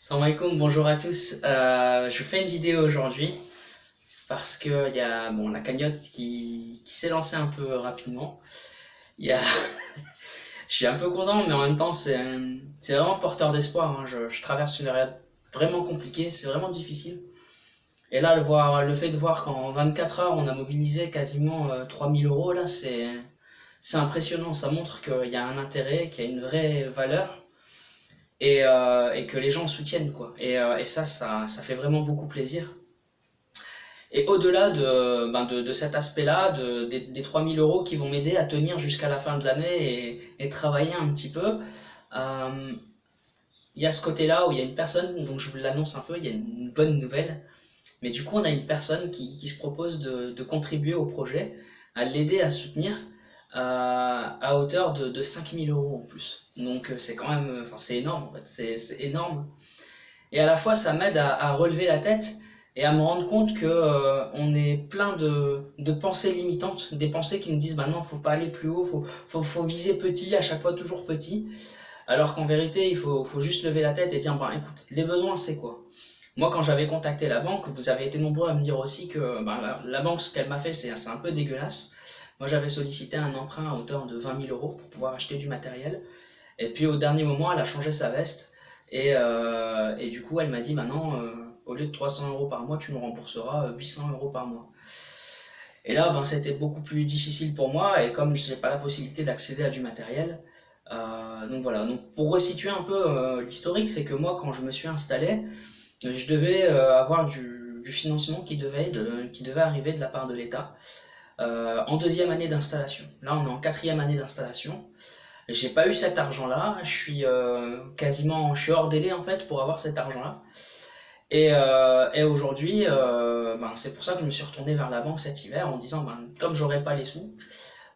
Salam alaikum, bonjour à tous. Je fais une vidéo aujourd'hui parce que il y a la cagnotte qui s'est lancée un peu rapidement. Il y a, je suis un peu content, mais en même temps c'est vraiment porteur d'espoir, hein. Je traverse une période vraiment compliquée, c'est vraiment difficile. Et là, le fait de voir qu'en 24 heures on a mobilisé quasiment 3000 euros, là c'est impressionnant. Ça montre qu'il y a un intérêt, qu'il y a une vraie valeur. Et que les gens soutiennent quoi. Et ça fait vraiment beaucoup plaisir. Et au-delà de cet aspect-là, des 3000 euros qui vont m'aider à tenir jusqu'à la fin de l'année et travailler un petit peu, euh, il y a ce côté-là où il y a une personne, donc je vous l'annonce un peu, il y a une bonne nouvelle, mais du coup on a une personne qui se propose de contribuer au projet, à l'aider à soutenir à hauteur de 5000 euros en plus. Donc c'est quand même, enfin c'est énorme en fait, c'est énorme. Et à la fois ça m'aide à relever la tête et à me rendre compte que on est plein de pensées limitantes, des pensées qui nous disent bah non, faut pas aller plus haut, faut viser petit, à chaque fois toujours petit. Alors qu'en vérité, faut juste lever la tête et dire bah écoute, les besoins c'est quoi? Moi, quand j'avais contacté la banque, vous avez été nombreux à me dire aussi que la banque, ce qu'elle m'a fait, c'est un peu dégueulasse. Moi, j'avais sollicité un emprunt à hauteur de 20 000 euros pour pouvoir acheter du matériel. Et puis, au dernier moment, elle a changé sa veste. Et du coup, elle m'a dit, maintenant, au lieu de 300 euros par mois, tu nous rembourseras 800 euros par mois. Et là, c'était beaucoup plus difficile pour moi. Et comme je n'ai pas la possibilité d'accéder à du matériel, donc voilà. Donc, pour resituer un peu l'historique, c'est que moi, quand je me suis installé, je devais avoir du financement qui devait arriver de la part de l'État en deuxième année d'installation. Là, on est en quatrième année d'installation. J'ai pas eu cet argent-là. Je suis hors délai en fait pour avoir cet argent-là. Et aujourd'hui, c'est pour ça que je me suis retourné vers la banque cet hiver en disant, comme j'aurai pas les sous,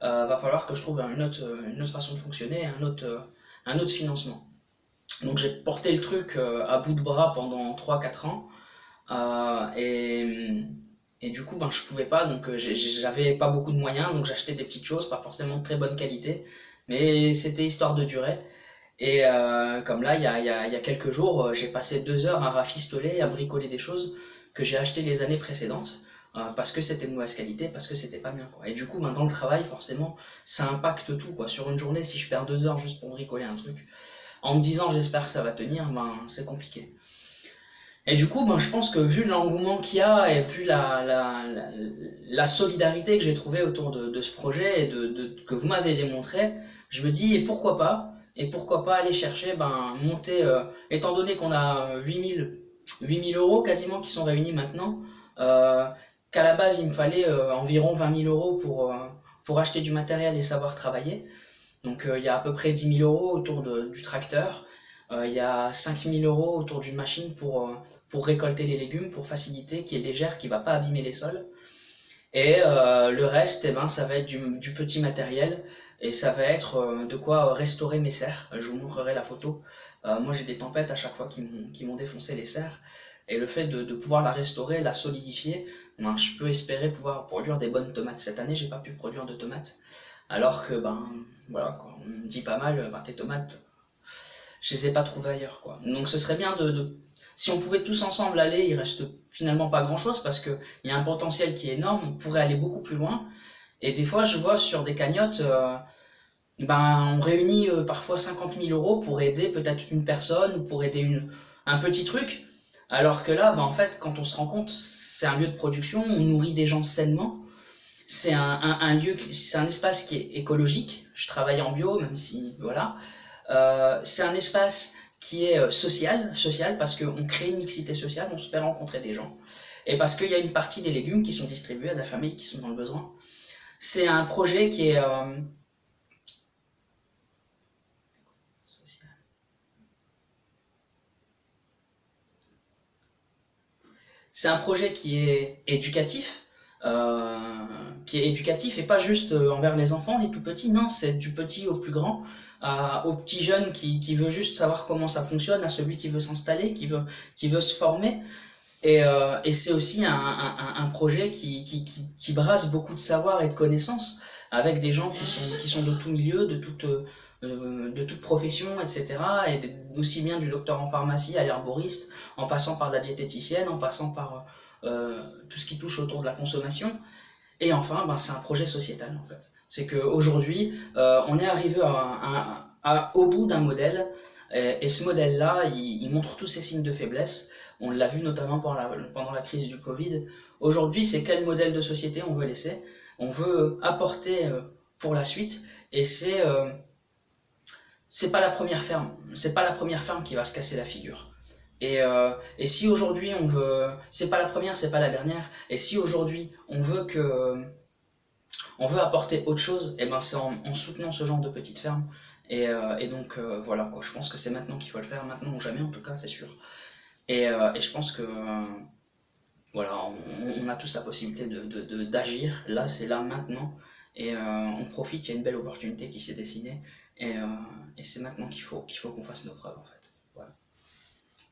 va falloir que je trouve une autre façon de fonctionner, un autre financement. Donc j'ai porté le truc à bout de bras pendant 3 4 ans. Euh, et, et du coup, je pouvais pas, donc j'avais pas beaucoup de moyens, donc j'achetais des petites choses, pas forcément de très bonne qualité, mais c'était histoire de durer. Et comme là, il y a quelques jours, j'ai passé 2 heures à rafistoler, à bricoler des choses que j'ai achetées les années précédentes, parce que c'était de mauvaise qualité, parce que c'était pas bien, quoi. Et du coup, dans le travail, forcément, ça impacte tout, quoi. Sur une journée, si je perds 2 heures juste pour bricoler un truc, en me disant j'espère que ça va tenir, c'est compliqué. Et du coup, je pense que vu l'engouement qu'il y a et vu la solidarité que j'ai trouvée autour de ce projet et que vous m'avez démontré, je me dis et pourquoi pas aller chercher, monter, étant donné qu'on a 8000 euros quasiment qui sont réunis maintenant, euh, qu'à la base il me fallait environ 20 000 euros pour acheter du matériel et savoir travailler. Donc il y a à peu près 10 000 euros autour du tracteur. Il y a 5 000 euros autour d'une machine pour récolter les légumes, pour faciliter, qui est légère, qui ne va pas abîmer les sols. Et le reste, ça va être du petit matériel et ça va être de quoi restaurer mes serres. Je vous montrerai la photo. Moi, j'ai des tempêtes à chaque fois qui m'ont défoncé les serres. Et le fait de pouvoir la restaurer, la solidifier, je peux espérer pouvoir produire des bonnes tomates. Cette année, j'ai pas pu produire de tomates. Alors que, voilà, quoi, on me dit pas mal, tes tomates, je les ai pas trouvées ailleurs, quoi. Donc ce serait bien si on pouvait tous ensemble aller, il reste finalement pas grand chose parce qu'il y a un potentiel qui est énorme, on pourrait aller beaucoup plus loin. Et des fois, je vois sur des cagnottes, on réunit parfois 50 000 euros pour aider peut-être une personne ou pour aider un petit truc. Alors que là, en fait, quand on se rend compte, c'est un lieu de production, on nourrit des gens sainement. C'est un lieu, c'est un espace qui est écologique. Je travaille en bio, même si, voilà. C'est un espace qui est social parce qu'on crée une mixité sociale, on se fait rencontrer des gens. Et parce qu'il y a une partie des légumes qui sont distribués à des familles qui sont dans le besoin. C'est un projet qui est social. C'est un projet qui est éducatif et pas juste envers les enfants, les tout petits, non, c'est du petit au plus grand, au petit jeune qui veut juste savoir comment ça fonctionne, à celui qui veut s'installer, qui veut se former. Et c'est aussi un projet qui brasse beaucoup de savoir et de connaissances avec des gens qui sont de tout milieu, de toute profession, etc. Et aussi bien du docteur en pharmacie à l'herboriste, en passant par la diététicienne, en passant par tout ce qui touche autour de la consommation. Et enfin, ben, c'est un projet sociétal en fait. C'est qu'aujourd'hui, on est arrivé au bout d'un modèle, et ce modèle-là, il montre tous ses signes de faiblesse. On l'a vu notamment pendant la crise du Covid. Aujourd'hui, c'est quel modèle de société on veut laisser, on veut apporter pour la suite, et c'est pas la première ferme, c'est pas la première ferme qui va se casser la figure. Et si aujourd'hui on veut, c'est pas la première, c'est pas la dernière, et si aujourd'hui on veut apporter autre chose, et ben c'est en soutenant ce genre de petites fermes. Et donc voilà quoi, je pense que c'est maintenant qu'il faut le faire, maintenant ou jamais en tout cas, c'est sûr. Et je pense que voilà, on a tous la possibilité d'agir, là c'est là maintenant, et on profite, il y a une belle opportunité qui s'est dessinée, et c'est maintenant qu'il faut qu'on fasse nos preuves en fait.